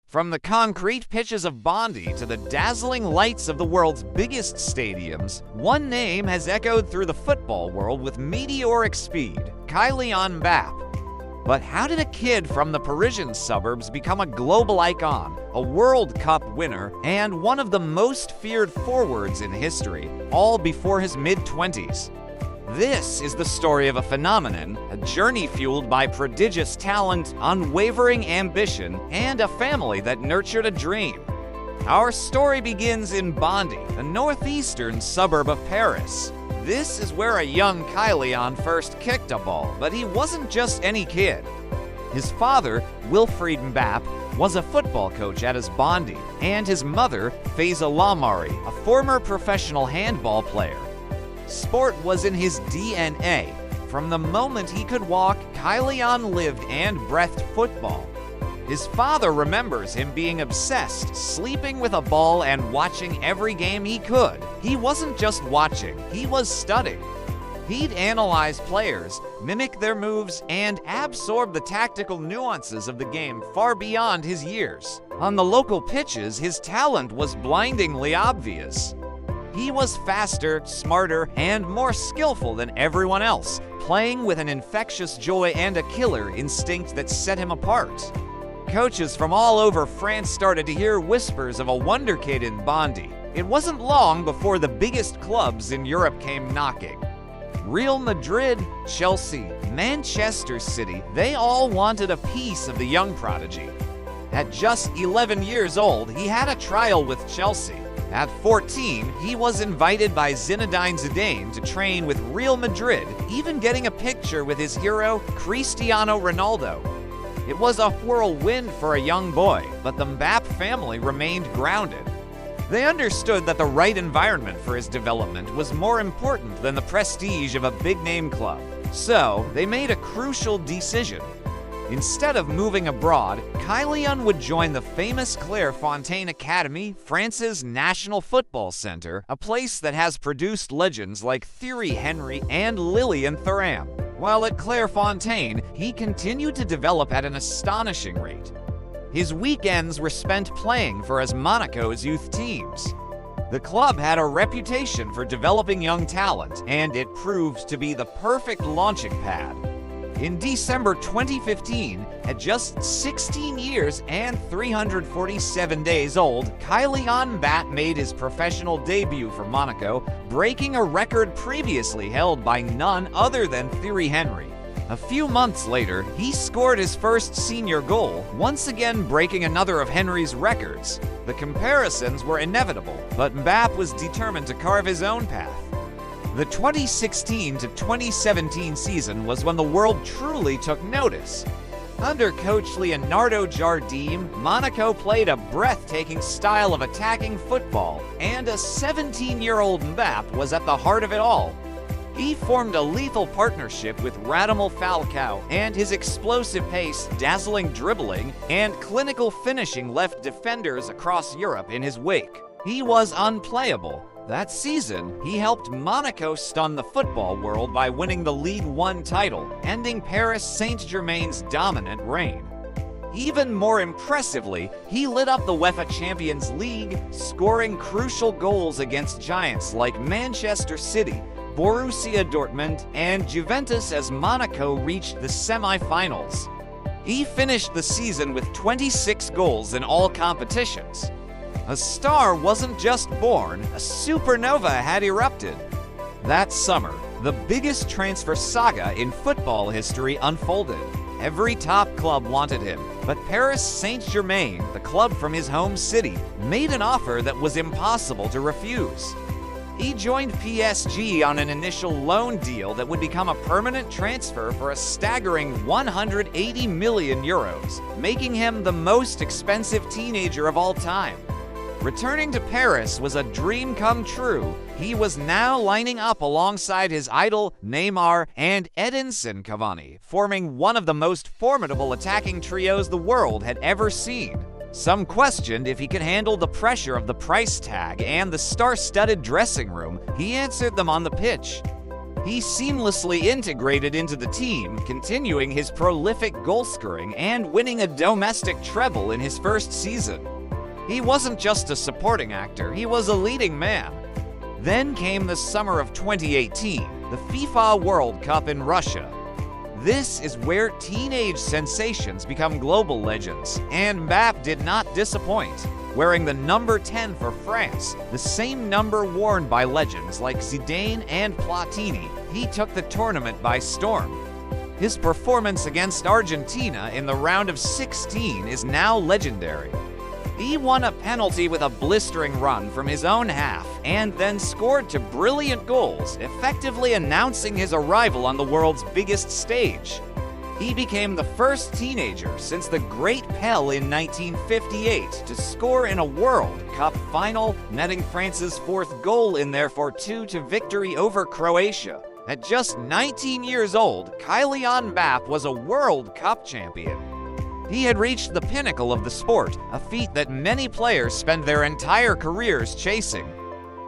From the concrete pitches of Bondy to the dazzling lights of the world's biggest stadiums, one name has echoed through the football world with meteoric speed: Kylian Mbappé. But how did a kid from the Parisian suburbs become a global icon, a World Cup winner, and one of the most feared forwards in history, all before his mid-20s? This is the story of a phenomenon, a journey fueled by prodigious talent, unwavering ambition, and a family that nurtured a dream. Our story begins in Bondy, the northeastern suburb of Paris. This is where a young Kylian first kicked a ball, but he wasn't just any kid. His father, Wilfried Mbappé, was a football coach at AS Bondy, and his mother, Faiza Lamari, a former professional handball player. Sport was in his DNA. From the moment he could walk, Kylian lived and breathed football. His father remembers him being obsessed, sleeping with a ball and watching every game he could. He wasn't just watching, he was studying. He'd analyze players, mimic their moves, and absorb the tactical nuances of the game far beyond his years. On the local pitches, his talent was blindingly obvious. He was faster, smarter, and more skillful than everyone else, playing with an infectious joy and a killer instinct that set him apart. Coaches from all over France started to hear whispers of a wonder kid in Bondy. It wasn't long before the biggest clubs in Europe came knocking. Real Madrid, Chelsea, Manchester City, they all wanted a piece of the young prodigy. At just 11 years old, he had a trial with Chelsea. At 14, he was invited by Zinedine Zidane to train with Real Madrid, even getting a picture with his hero, Cristiano Ronaldo. It was a whirlwind for a young boy, but the Mbappé family remained grounded. They understood that the right environment for his development was more important than the prestige of a big-name club. So, they made a crucial decision. Instead of moving abroad, Kylian would join the famous Clairefontaine Academy, France's national football center, a place that has produced legends like Thierry Henry and Lilian Thuram. While at Clairefontaine, he continued to develop at an astonishing rate. His weekends were spent playing for AS Monaco's youth teams. The club had a reputation for developing young talent, and it proved to be the perfect launching pad. In December 2015, at just 16 years and 347 days old, Kylian Mbappé made his professional debut for Monaco, breaking a record previously held by none other than Thierry Henry. A few months later, he scored his first senior goal, once again breaking another of Henry's records. The comparisons were inevitable, but Mbappé was determined to carve his own path. The 2016 to 2017 season was when the world truly took notice. Under coach Leonardo Jardim, Monaco played a breathtaking style of attacking football, and a 17-year-old Mbappé was at the heart of it all. He formed a lethal partnership with Radamel Falcao, and his explosive pace, dazzling dribbling, and clinical finishing left defenders across Europe in his wake. He was unplayable. That season, he helped Monaco stun the football world by winning the Ligue 1 title, ending Paris Saint-Germain's dominant reign. Even more impressively, he lit up the UEFA Champions League, scoring crucial goals against giants like Manchester City, Borussia Dortmund, and Juventus as Monaco reached the semi-finals. He finished the season with 26 goals in all competitions. A star wasn't just born, a supernova had erupted. That summer, the biggest transfer saga in football history unfolded. Every top club wanted him, but Paris Saint-Germain, the club from his home city, made an offer that was impossible to refuse. He joined PSG on an initial loan deal that would become a permanent transfer for a staggering 180 million euros, making him the most expensive teenager of all time. Returning to Paris was a dream come true. He was now lining up alongside his idol Neymar and Edinson Cavani, forming one of the most formidable attacking trios the world had ever seen. Some questioned if he could handle the pressure of the price tag and the star-studded dressing room. He answered them on the pitch. He seamlessly integrated into the team, continuing his prolific goal-scoring and winning a domestic treble in his first season. He wasn't just a supporting actor, he was a leading man. Then came the summer of 2018, the FIFA World Cup in Russia. This is where teenage sensations become global legends, and Mbappé did not disappoint. Wearing the number 10 for France, the same number worn by legends like Zidane and Platini, he took the tournament by storm. His performance against Argentina in the round of 16 is now legendary. He won a penalty with a blistering run from his own half and then scored two brilliant goals, effectively announcing his arrival on the world's biggest stage. He became the first teenager since the Great Pele in 1958 to score in a World Cup final, netting France's fourth goal in their 4-2 victory over Croatia. At just 19 years old, Kylian Mbappé was a World Cup champion. He had reached the pinnacle of the sport, a feat that many players spend their entire careers chasing.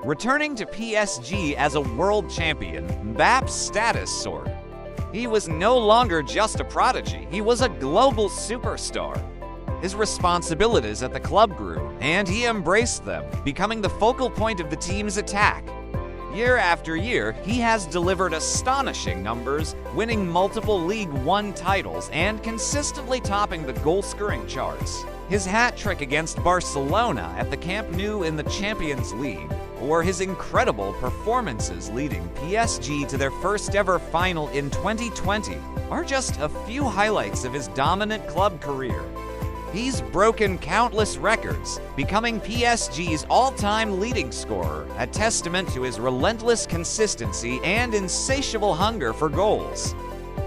Returning to PSG as a world champion, Mbappé's status soared. He was no longer just a prodigy, he was a global superstar. His responsibilities at the club grew, and he embraced them, becoming the focal point of the team's attack. Year after year, he has delivered astonishing numbers, winning multiple League One titles and consistently topping the goal-scoring charts. His hat-trick against Barcelona at the Camp Nou in the Champions League, or his incredible performances leading PSG to their first-ever final in 2020, are just a few highlights of his dominant club career. He's broken countless records, becoming PSG's all-time leading scorer, a testament to his relentless consistency and insatiable hunger for goals.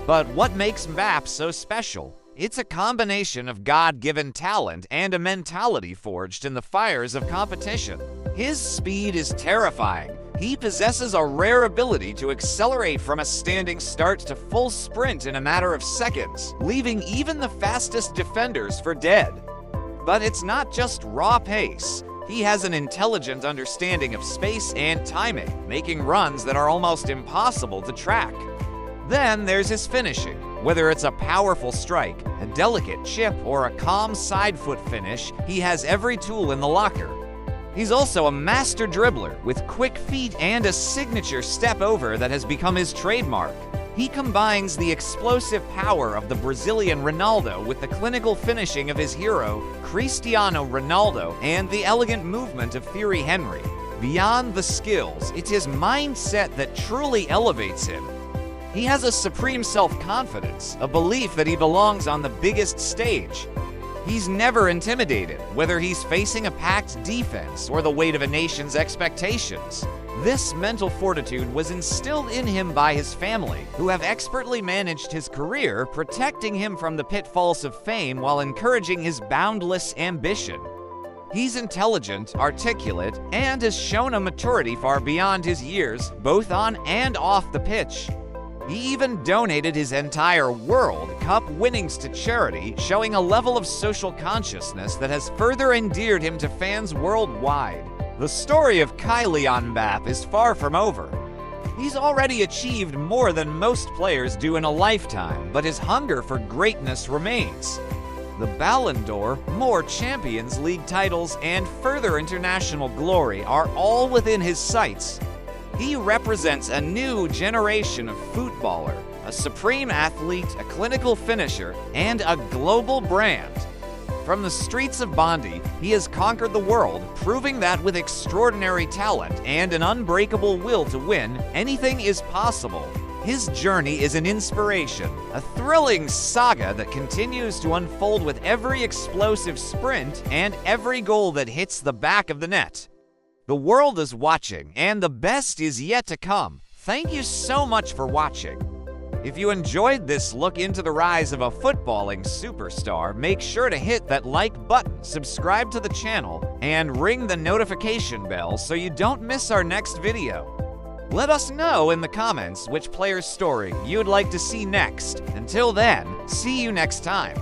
But what makes Mbappé so special? It's a combination of God-given talent and a mentality forged in the fires of competition. His speed is terrifying. He possesses a rare ability to accelerate from a standing start to full sprint in a matter of seconds, leaving even the fastest defenders for dead. But it's not just raw pace. He has an intelligent understanding of space and timing, making runs that are almost impossible to track. Then there's his finishing. Whether it's a powerful strike, a delicate chip, or a calm side foot finish, he has every tool in the locker. He's also a master dribbler with quick feet and a signature step over that has become his trademark. He combines the explosive power of the Brazilian Ronaldo with the clinical finishing of his hero, Cristiano Ronaldo, and the elegant movement of Thierry Henry. Beyond the skills, it's his mindset that truly elevates him. He has a supreme self-confidence, a belief that he belongs on the biggest stage. He's never intimidated, whether he's facing a packed defense or the weight of a nation's expectations. This mental fortitude was instilled in him by his family, who have expertly managed his career, protecting him from the pitfalls of fame while encouraging his boundless ambition. He's intelligent, articulate, and has shown a maturity far beyond his years, both on and off the pitch. He even donated his entire World Cup winnings to charity, showing a level of social consciousness that has further endeared him to fans worldwide. The story of Kylian Mbappé is far from over. He's already achieved more than most players do in a lifetime, but his hunger for greatness remains. The Ballon d'Or, more Champions League titles, and further international glory are all within his sights. He represents a new generation of footballer, a supreme athlete, a clinical finisher, and a global brand. From the streets of Bondy, he has conquered the world, proving that with extraordinary talent and an unbreakable will to win, anything is possible. His journey is an inspiration, a thrilling saga that continues to unfold with every explosive sprint and every goal that hits the back of the net. The world is watching, and the best is yet to come. Thank you so much for watching. If you enjoyed this look into the rise of a footballing superstar, make sure to hit that like button, subscribe to the channel, and ring the notification bell so you don't miss our next video. Let us know in the comments which player's story you'd like to see next. Until then, see you next time.